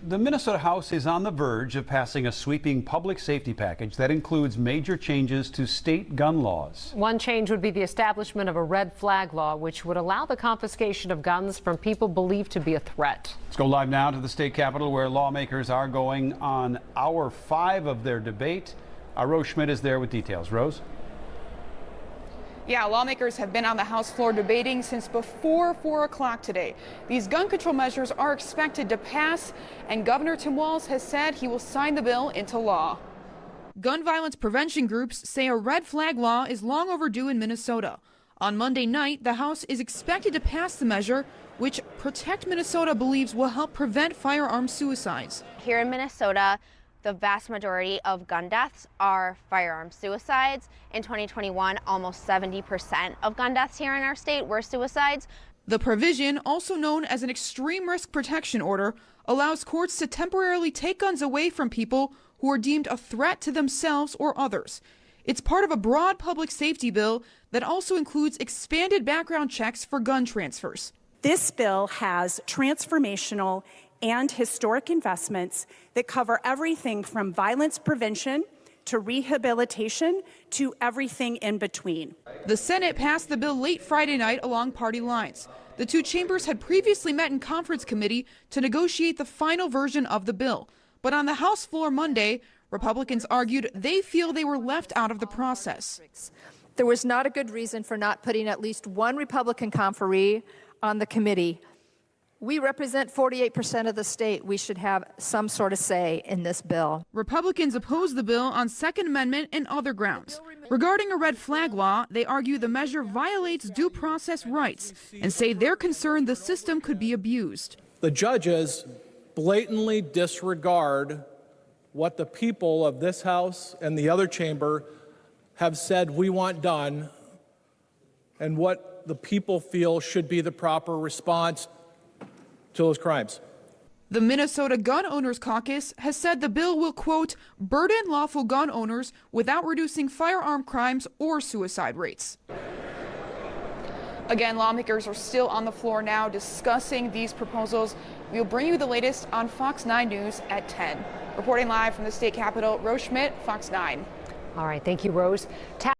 The Minnesota House is on the verge of passing a sweeping public safety package that includes major changes to state gun laws. One change would be the establishment of a red flag law, which would allow the confiscation of guns from people believed to be a threat. Let's go live now to the state capitol, where lawmakers are going on hour 5 of their debate. Rose Schmidt is there with details. Rose? Yeah, lawmakers have been on the House floor debating since before 4 o'clock today. These gun control measures are expected to pass, and Governor Tim Walz has said he will sign the bill into law. Gun violence prevention groups say a red flag law is long overdue in Minnesota. On Monday night, the House is expected to pass the measure, which Protect Minnesota believes will help prevent firearm suicides. Here in Minnesota, the vast majority of gun deaths are firearm suicides. In 2021, almost 70% of gun deaths here in our state were suicides. The provision, also known as an extreme risk protection order, allows courts to temporarily take guns away from people who are deemed a threat to themselves or others. It's part of a broad public safety bill that also includes expanded background checks for gun transfers. This bill has transformational and historic investments that cover everything from violence prevention to rehabilitation to everything in between. The Senate passed the bill late Friday night along party lines. The two chambers had previously met in conference committee to negotiate the final version of the bill. But on the House floor Monday, Republicans argued they feel they were left out of the process. There was not a good reason for not putting at least one Republican conferee on the committee. We represent 48% of the state. We should have some sort of say in this bill. Republicans oppose the bill on Second Amendment and other grounds. Regarding a red flag law, they argue the measure violates due process rights and say they're concerned the system could be abused. The judges blatantly disregard what the people of this House and the other chamber have said we want done and what the people feel should be the proper response to those crimes. The Minnesota Gun Owners Caucus has said the bill will, quote, burden lawful gun owners without reducing firearm crimes or suicide rates. Again, lawmakers are still on the floor now discussing these proposals. We'll bring you the latest on Fox 9 News at 10. Reporting live from the state capitol, Rose Schmidt, Fox 9. All right, thank you, Rose.